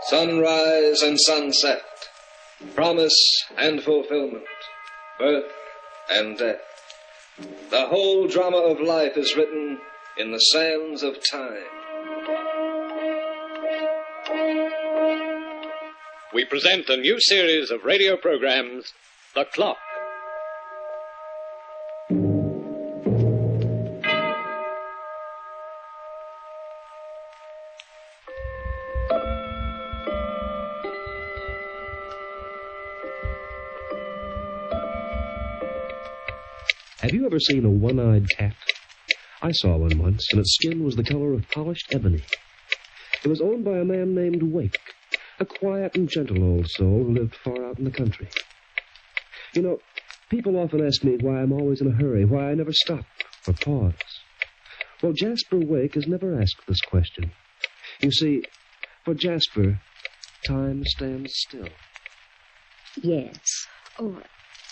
Sunrise and sunset, promise and fulfillment, birth and death. The whole drama of life is written in the sands of time. We present a new series of radio programs, The Clock. Have you ever seen a one-eyed cat? I saw one once, and its skin was the color of polished ebony. It was owned by a man named Wake, a quiet and gentle old soul who lived far out in the country. You know, people often ask me why I'm always in a hurry, why I never stop or pause. Well, Jasper Wake has never asked this question. You see, for Jasper, time stands still. Yes. Oh,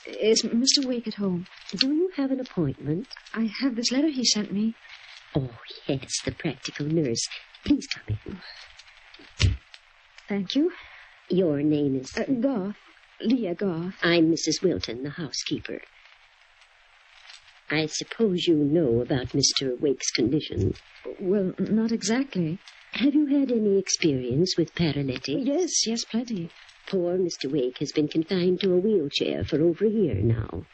is Mr. Wake at home? Do you have an appointment? I have this letter he sent me. Oh, yes, the practical nurse. Please come in. Thank you. Your name is... Goff. Leah Goff. I'm Mrs. Wilton, the housekeeper. I suppose you know about Mr. Wake's condition. Well, not exactly. Have you had any experience with paralytics? Yes, plenty. Poor Mr. Wake has been confined to a wheelchair for over a year now.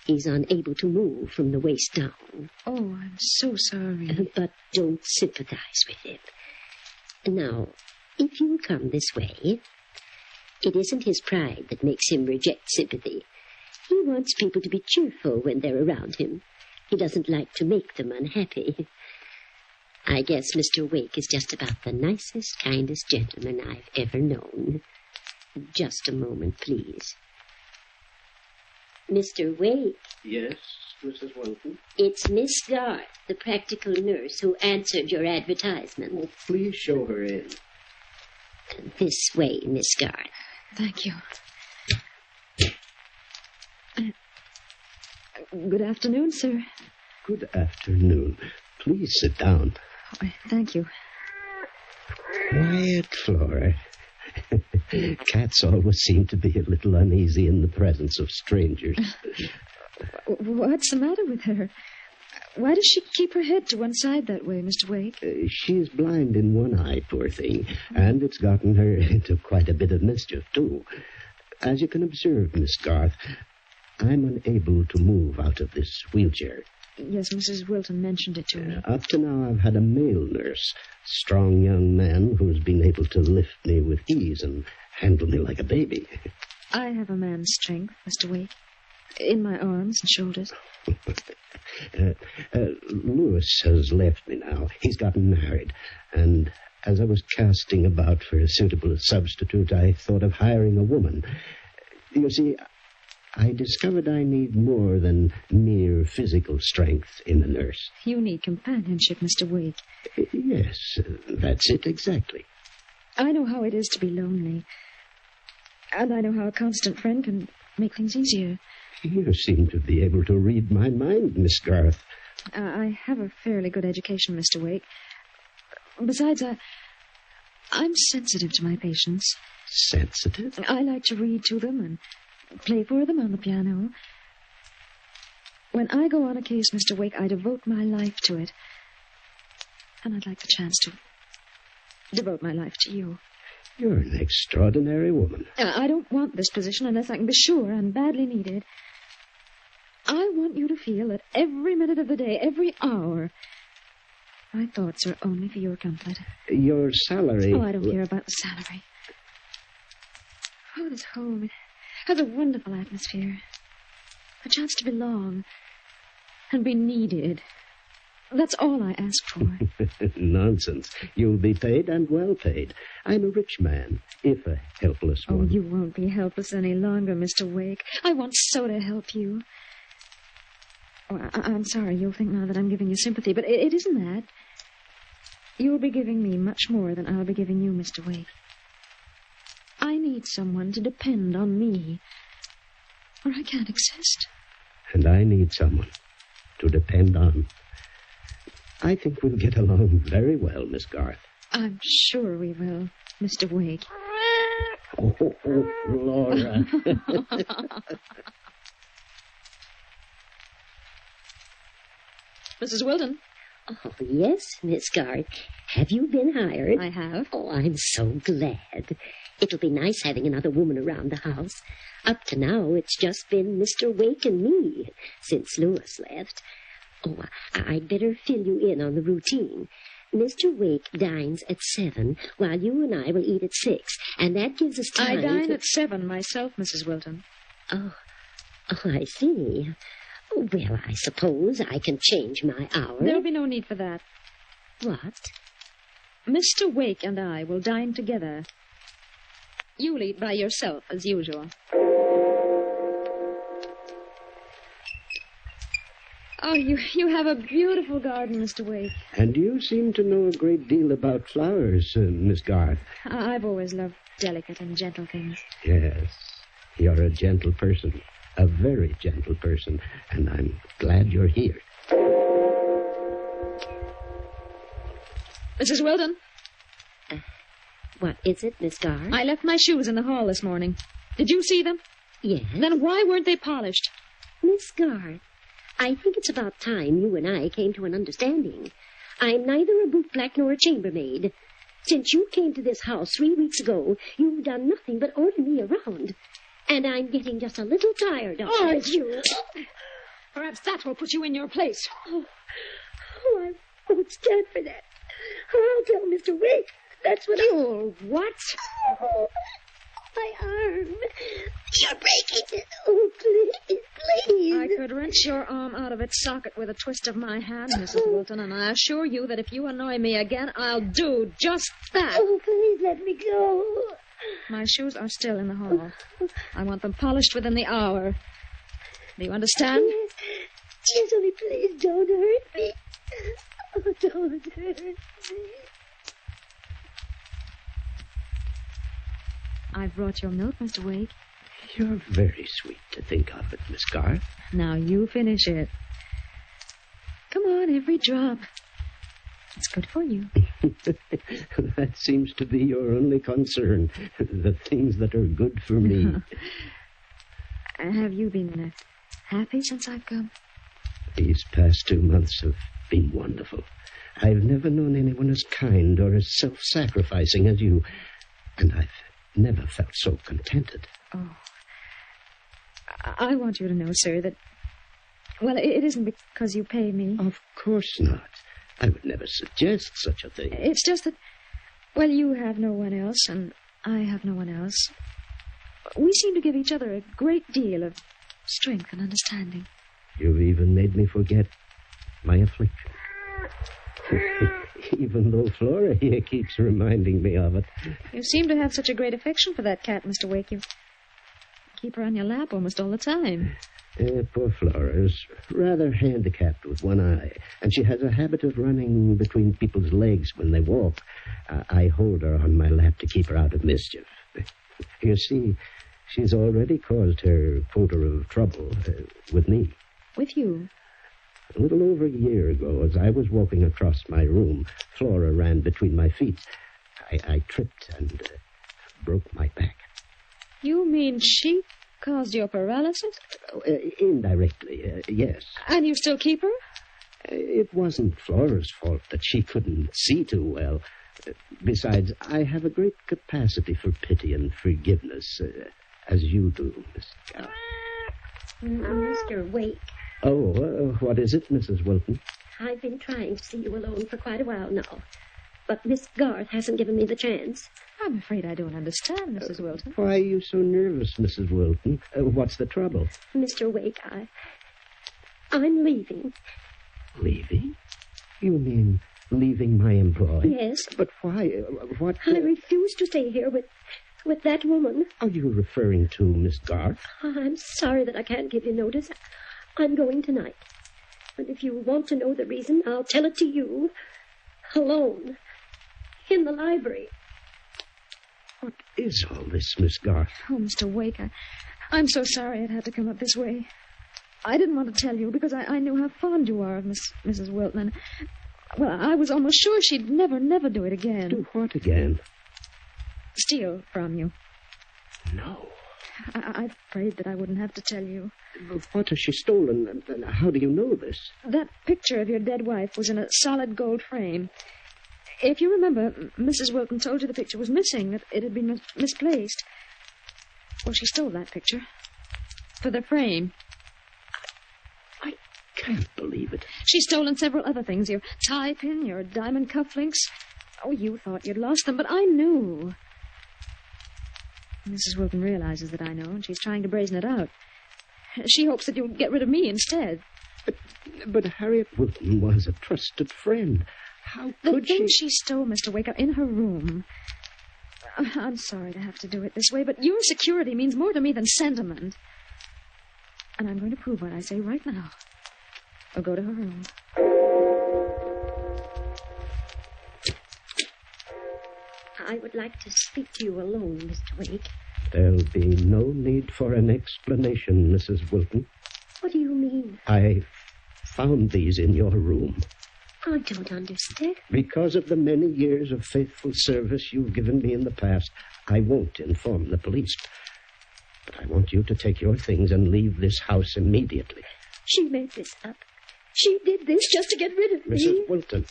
He's unable to move from the waist down. Oh, I'm so sorry. But don't sympathize with him. Now, if you'll come this way, it isn't his pride that makes him reject sympathy. He wants people to be cheerful when they're around him. He doesn't like to make them unhappy. I guess Mr. Wake is just about the nicest, kindest gentleman I've ever known. Just a moment, please. Mr. Wake. Yes, Mrs. Wilton? It's Miss Garth, the practical nurse who answered your advertisement. Oh, please show her in. This way, Miss Garth. Thank you. Good afternoon, sir. Good afternoon. Please sit down. Oh, thank you. Quiet, Flora. Cats always seem to be a little uneasy in the presence of strangers. What's the matter with her? Why does she keep her head to one side that way, Mr. Wake? She's blind in one eye, poor thing, and it's gotten her into quite a bit of mischief, too. As you can observe, Miss Garth, I'm unable to move out of this wheelchair. Yes, Mrs. Wilton mentioned it to me. Up to now, I've had a male nurse, strong young man who's been able to lift me with ease and handle me like a baby. I have a man's strength, Mr. Wake, in my arms and shoulders. Lewis has left me now. He's gotten married, and as I was casting about for a suitable substitute, I thought of hiring a woman. You see, I discovered I need more than mere physical strength in a nurse. You need companionship, Mr. Wake. Yes, that's it exactly. I know how it is to be lonely. And I know how a constant friend can make things easier. You seem to be able to read my mind, Miss Garth. I have a fairly good education, Mr. Wake. Besides, I'm sensitive to my patients. Sensitive? I like to read to them and play for them on the piano. When I go on a case, Mr. Wake, I devote my life to it. And I'd like the chance to devote my life to you. You're an extraordinary woman. I don't want this position unless I can be sure I'm badly needed. I want you to feel that every minute of the day, every hour, my thoughts are only for your comfort. Your salary... Oh, I don't care about the salary. Oh, this home, it has a wonderful atmosphere. A chance to belong and be needed. That's all I ask for. Nonsense. You'll be paid and well paid. I'm a rich man, if a helpless one. Oh, you won't be helpless any longer, Mr. Wake. I want so to help you. Oh, I'm sorry you'll think now that I'm giving you sympathy, but it isn't that. You'll be giving me much more than I'll be giving you, Mr. Wake. I need someone to depend on me, or I can't exist. And I need someone to depend on. I think we'll get along very well, Miss Garth. I'm sure we will. Mr. Wake. Oh, Flora. Mrs. Wilton. Oh, yes, Miss Garth. Have you been hired? I have. Oh, I'm so glad. It'll be nice having another woman around the house. Up to now, it's just been Mr. Wake and me since Louis left. Oh, I'd better fill you in on the routine. Mr. Wake dines at 7, while you and I will eat at 6, and that gives us time I dine at 7 myself, Mrs. Wilton. Oh, I see. Well, I suppose I can change my hour. There'll be no need for that. What? Mr. Wake and I will dine together. You'll eat by yourself, as usual. Oh, you have a beautiful garden, Mr. Wake. And you seem to know a great deal about flowers, Miss Garth. I've always loved delicate and gentle things. Yes, you're a gentle person. A very gentle person. And I'm glad you're here. Mrs. Wilton? What is it, Miss Garth? I left my shoes in the hall this morning. Did you see them? Yes. Then why weren't they polished? Miss Garth, I think it's about time you and I came to an understanding. I'm neither a bootblack nor a chambermaid. Since you came to this house 3 weeks ago, you've done nothing but order me around. And I'm getting just a little tired of it. You. Perhaps that will put you in your place. I won't stand for that. I'll tell Mr. Wake. That's what You'll what? Oh, my arm. You're breaking it. Oh, please, please. I could wrench your arm out of its socket with a twist of my hand, Mrs. Wilton, and I assure you that if you annoy me again, I'll do just that. Oh, please let me go. My shoes are still in the hall. I want them polished within the hour. Do you understand? Yes, yes, only please don't hurt me. Oh, don't hurt me. I've brought your milk, Mr. Wake. You're very sweet to think of it, Miss Garth. Now you finish it. Come on, every drop. It's good for you. That seems to be your only concern. The things that are good for me. Have you been happy since I've come? These past 2 months have been wonderful. I've never known anyone as kind or as self-sacrificing as you. And I've never felt so contented. Oh. I want you to know, sir, that... Well, it isn't because you pay me. Of course not. I would never suggest such a thing. It's just that... Well, you have no one else, and I have no one else. We seem to give each other a great deal of strength and understanding. You've even made me forget my affliction. Even though Flora here keeps reminding me of it. You seem to have such a great affection for that cat, Mr. Wake. You keep her on your lap almost all the time. Poor Flora is rather handicapped with one eye, and she has a habit of running between people's legs when they walk. I hold her on my lap to keep her out of mischief. You see, she's already caused her quota of trouble with me. With you? A little over a year ago, as I was walking across my room, Flora ran between my feet. I tripped and broke my back. You mean she caused your paralysis? Indirectly, yes. And you still keep her? It wasn't Flora's fault that she couldn't see too well. Besides, I have a great capacity for pity and forgiveness, as you do, Miss Garth. Mr. Wake. Oh, what is it, Mrs. Wilton? I've been trying to see you alone for quite a while now. But Miss Garth hasn't given me the chance. I'm afraid I don't understand, Mrs. Wilton. Why are you so nervous, Mrs. Wilton? What's the trouble? Mr. Wake, I'm leaving. Leaving? You mean leaving my employ? Yes. But why? What? I refuse to stay here with that woman. Are you referring to Miss Garth? I'm sorry that I can't give you notice. I'm going tonight. And if you want to know the reason, I'll tell it to you. Alone. In the library. What is all this, Miss Garth? Oh, Mr. Wake, I'm so sorry it had to come up this way. I didn't want to tell you because I knew how fond you are of Mrs. Wilton. And, well, I was almost sure she'd never do it again. Do what again? steal from you. No. I prayed that I wouldn't have to tell you. What has she stolen? And how do you know this? That picture of your dead wife was in a solid gold frame. If you remember, Mrs. Wilton told you the picture was missing, that it had been misplaced. Well, she stole that picture. For the frame. I can't believe it. She's stolen several other things. Your tie pin, your diamond cufflinks. Oh, you thought you'd lost them, but I knew. Mrs. Wilton realizes that I know, and she's trying to brazen it out. She hopes that you'll get rid of me instead. But Harriet Wilton was a trusted friend. How could The things she stole, Mr. Wake, are in her room. I'm sorry to have to do it this way, but your security means more to me than sentiment. And I'm going to prove what I say right now. I'll go to her room. I would like to speak to you alone, Mr. Wake. There'll be no need for an explanation, Mrs. Wilton. What do you mean? I found these in your room. I don't understand. Because of the many years of faithful service you've given me in the past, I won't inform the police. But I want you to take your things and leave this house immediately. She made this up. She did this just to get rid of me. Mrs. Wilton,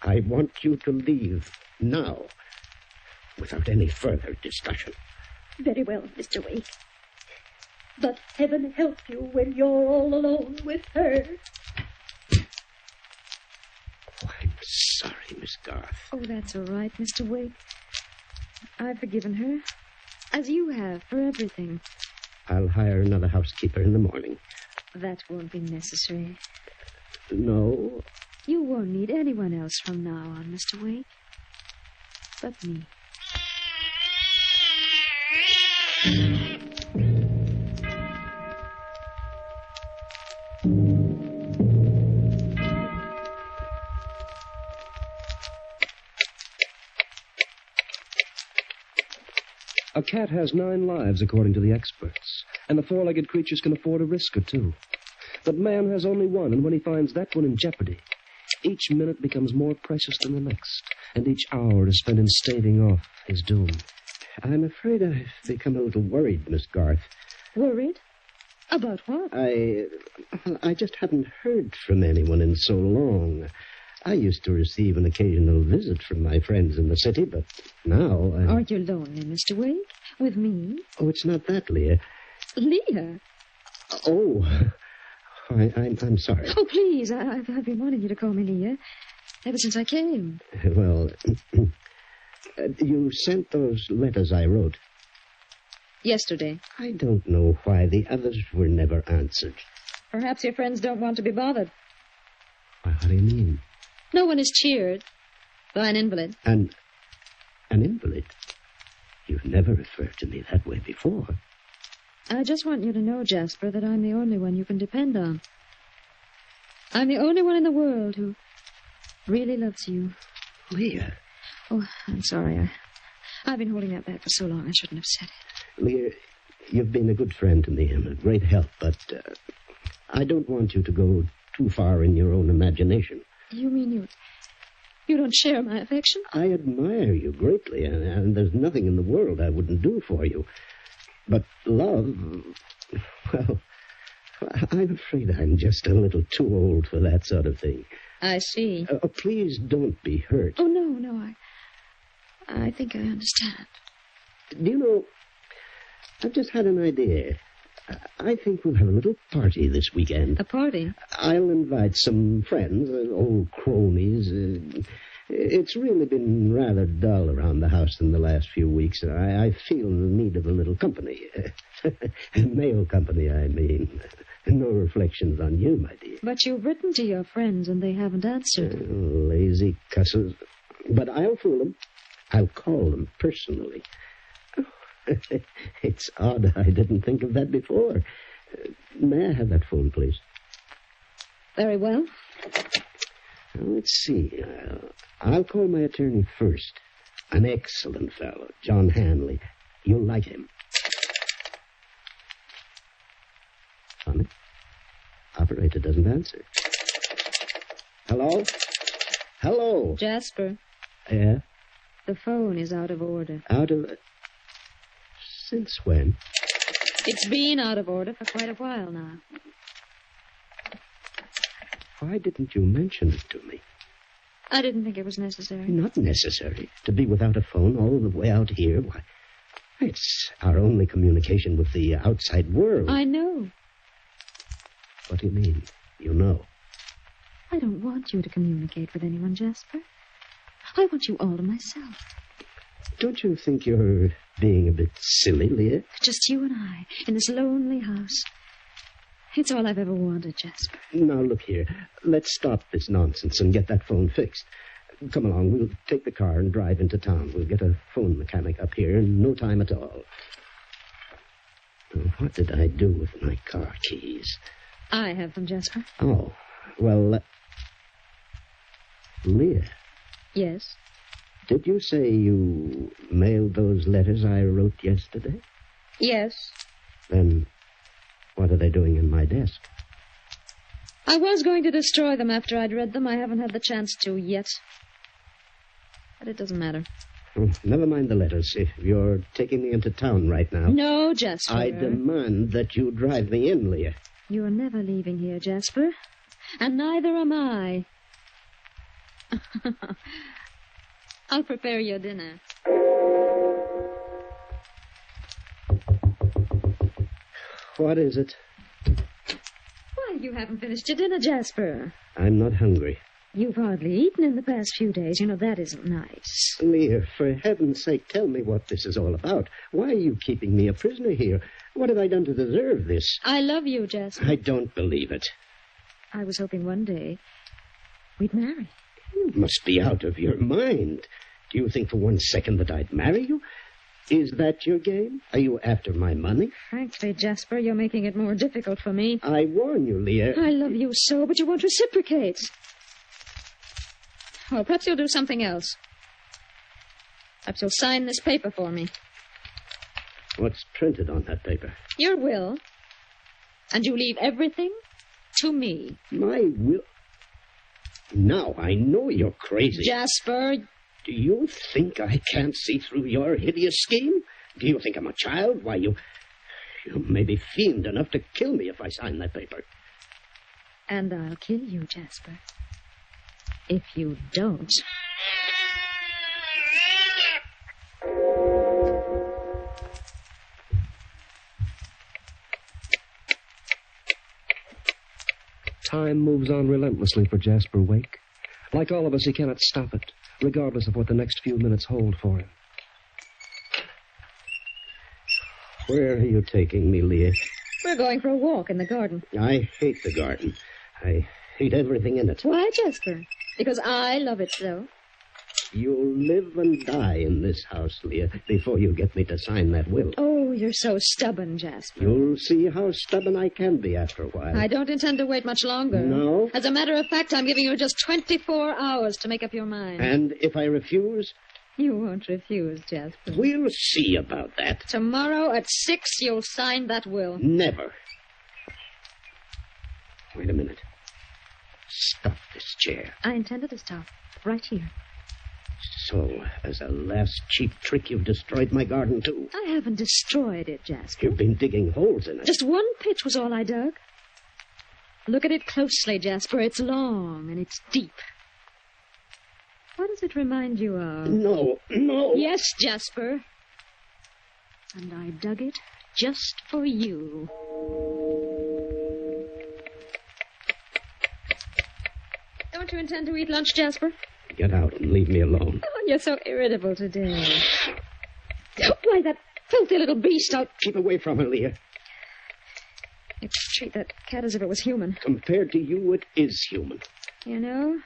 I want you to leave now, without any further discussion. Very well, Mr. Wake. But heaven help you when you're all alone with her. Oh, I'm sorry, Miss Garth. Oh, that's all right, Mr. Wake. I've forgiven her, as you have, for everything. I'll hire another housekeeper in the morning. That won't be necessary. No? You won't need anyone else from now on, Mr. Wake. But me. A cat has 9 lives, according to the experts, and the 4-legged creatures can afford a risk or 2. But man has only one, and when he finds that one in jeopardy, each minute becomes more precious than the next, and each hour is spent in staving off his doom. I'm afraid I've become a little worried, Miss Garth. Worried? About what? I just haven't heard from anyone in so long. I used to receive an occasional visit from my friends in the city, but now Are you lonely, Mr. Wake? With me? Oh, it's not that, Leah. Leah? Oh, I'm sorry. Oh, please, I've been wanting you to call me Leah ever since I came. Well, you sent those letters I wrote. Yesterday. I don't know why the others were never answered. Perhaps your friends don't want to be bothered. Why, what do you mean? No one is cheered by an invalid. An invalid? You've never referred to me that way before. I just want you to know, Jasper, that I'm the only one you can depend on. I'm the only one in the world who really loves you. Leah. Oh, I'm sorry. I've been holding that back for so long, I shouldn't have said it. Leah, you've been a good friend to me and a great help, but I don't want you to go too far in your own imagination. You mean you don't share my affection? I admire you greatly, and there's nothing in the world I wouldn't do for you. But love, well, I'm afraid I'm just a little too old for that sort of thing. I see. Please don't be hurt. Oh, no, I think I understand. Do you know, I've just had an idea. I think we'll have a little party this weekend. A party? I'll invite some friends, old cronies. It's really been rather dull around the house in the last few weeks. I feel the need of a little company. Male company, I mean. No reflections on you, my dear. But you've written to your friends and they haven't answered. Lazy cusses. But I'll fool them. I'll call them personally. It's odd I didn't think of that before. May I have that phone, please? Very well. Let's see. I'll call my attorney first. An excellent fellow, John Hanley. You'll like him. Funny. Operator doesn't answer. Hello? Hello? Jasper. Yeah? The phone is out of order. Out of... Since when? It's been out of order for quite a while now. Why didn't you mention it to me? I didn't think it was necessary. Not necessary. To be without a phone all the way out here, why, it's our only communication with the outside world. I know. What do you mean? You know. I don't want you to communicate with anyone, Jasper. I want you all to myself. Don't you think you're being a bit silly, Leah? Just you and I, in this lonely house. It's all I've ever wanted, Jasper. Now, look here. Let's stop this nonsense and get that phone fixed. Come along. We'll take the car and drive into town. We'll get a phone mechanic up here in no time at all. Now, what did I do with my car keys? I have them, Jasper. Oh, well, Leah. Yes? Did you say you mailed those letters I wrote yesterday? Yes. Then what are they doing in my desk? I was going to destroy them after I'd read them. I haven't had the chance to yet. But it doesn't matter. Oh, never mind the letters. If you're taking me into town right now... No, Jasper. I demand that you drive me in, Leah. You are never leaving here, Jasper. And neither am I. I'll prepare your dinner. What is it? Why, you haven't finished your dinner, Jasper. I'm not hungry. You've hardly eaten in the past few days. You know, that isn't nice. Leah, for heaven's sake, tell me what this is all about. Why are you keeping me a prisoner here? What have I done to deserve this? I love you, Jasper. I don't believe it. I was hoping one day we'd marry. You must be out of your mind. Do you think for 1 second that I'd marry you? Is that your game? Are you after my money? Frankly, Jasper, you're making it more difficult for me. I warn you, Leah. I love you so, but you won't reciprocate. Well, perhaps you'll do something else. Perhaps you'll sign this paper for me. What's printed on that paper? Your will. And you leave everything to me. My will? Now, I know you're crazy. Jasper. Do you think I can't see through your hideous scheme? Do you think I'm a child? Why, you may be fiend enough to kill me if I sign that paper. And I'll kill you, Jasper. If you don't. Time moves on relentlessly for Jasper Wake. Like all of us, he cannot stop it, regardless of what the next few minutes hold for him. Where are you taking me, Leah? We're going for a walk in the garden. I hate the garden. I hate everything in it. Why, Jasper? Because I love it so. You'll live and die in this house, Leah, before you get me to sign that will. Oh, you're so stubborn, Jasper. You'll see how stubborn I can be after a while. I don't intend to wait much longer. No? As a matter of fact, I'm giving you just 24 hours to make up your mind. And if I refuse? You won't refuse, Jasper. We'll see about that. Tomorrow at 6, you'll sign that will. Never. Wait a minute. Stop this chair. I intended to stop right here. So, as a last cheap trick, you've destroyed my garden, too. I haven't destroyed it, Jasper. You've been digging holes in it. Just one pitch was all I dug. Look at it closely, Jasper. It's long and it's deep. What does it remind you of? No. Yes, Jasper. And I dug it just for you. Don't you intend to eat lunch, Jasper? Get out and leave me alone. Oh, you're so irritable today. Why, that filthy little beast. Keep away from her, Leah. You treat that cat as if it was human. Compared to you, it is human. You know,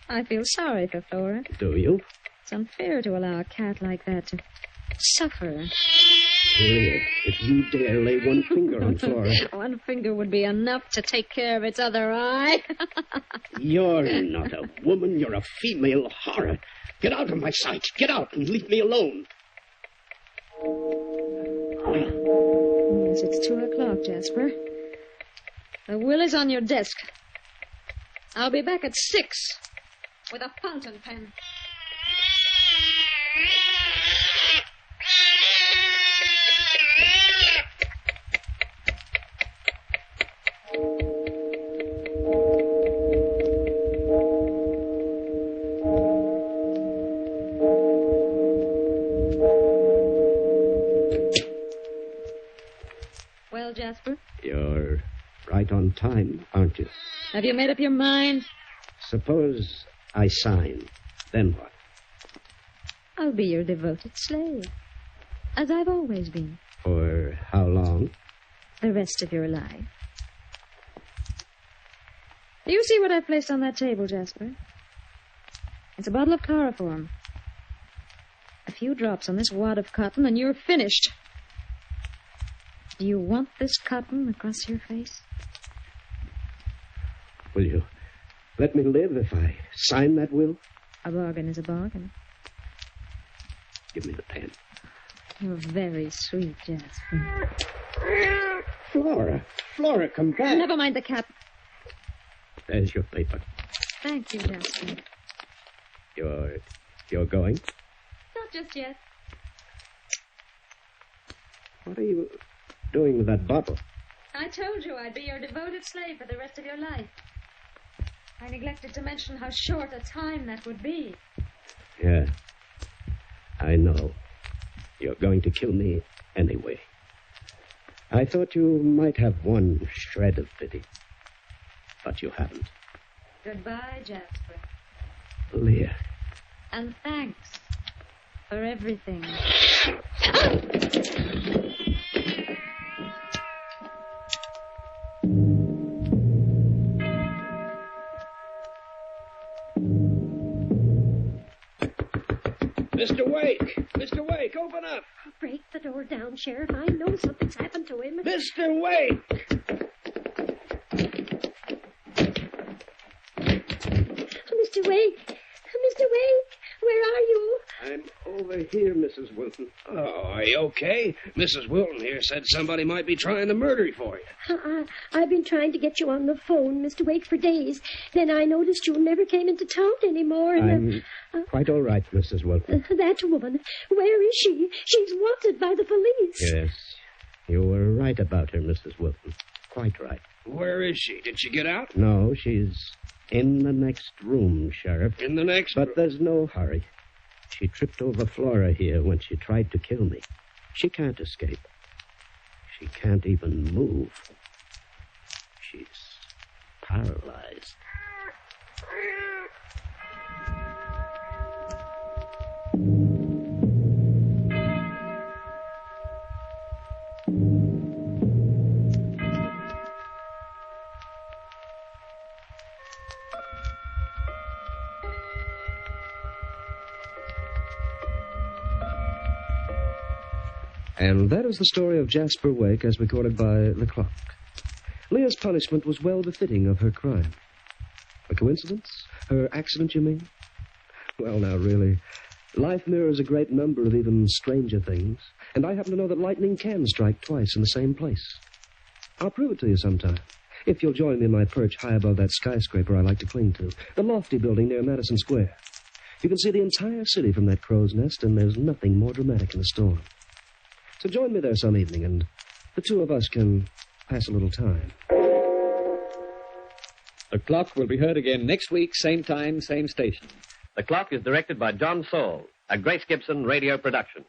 I feel sorry for Flora. Do you? It's unfair to allow a cat like that to suffer. Leah, if you dare lay one finger on Flora... One finger would be enough to take care of its other eye. You're not a woman. You're a female horror. Get out of my sight. Get out and leave me alone. Yes, it's 2:00, Jasper. The will is on your desk. I'll be back at 6 with a fountain pen. right on time, aren't you? Have you made up your mind? Suppose I sign. Then what? I'll be your devoted slave, as I've always been. For how long? The rest of your life. Do you see what I've placed on that table, Jasper? It's a bottle of chloroform. A few drops on this wad of cotton, and you're finished. Do you want this cotton across your face? Will you let me live if I sign that will? A bargain is a bargain. Give me the pen. You're very sweet, Jasper. Flora, come back. Never mind the cap. There's your paper. Thank you, Jasper. You're going? Not just yet. What are you doing with that bottle? I told you I'd be your devoted slave for the rest of your life. I neglected to mention how short a time that would be. Yeah, I know. You're going to kill me anyway. I thought you might have one shred of pity, but you haven't. Goodbye, Jasper. Leah. And thanks for everything. Mr. Wake, open up. Break the door down, Sheriff. I know something's happened to him. Mr. Wake! Mr. Wake! Mr. Wake! Where are you? I'm over here, Mrs. Wilton. Oh, are you okay? Mrs. Wilton here said somebody might be trying to murder you for you. I've been trying to get you on the phone, Mr. Wake, for days. Then I noticed you never came into town anymore. And, I'm quite all right, Mrs. Wilton. That woman, where is she? She's wanted by the police. Yes, you were right about her, Mrs. Wilton. Quite right. Where is she? Did she get out? No, she's in the next room, Sheriff. In the next But there's no hurry. She tripped over Flora here when she tried to kill me. She can't escape. She can't even move. She's paralyzed. And that is the story of Jasper Wake as recorded by the clock. Leah's punishment was well befitting of her crime. A coincidence? Her accident, you mean? Well, now, really, life mirrors a great number of even stranger things, and I happen to know that lightning can strike twice in the same place. I'll prove it to you sometime, if you'll join me in my perch high above that skyscraper I like to cling to, the lofty building near Madison Square. You can see the entire city from that crow's nest, and there's nothing more dramatic in the storm. So join me there some evening, and the two of us can pass a little time. The Clock will be heard again next week, same time, same station. The Clock is directed by John Saul, a Grace Gibson radio production.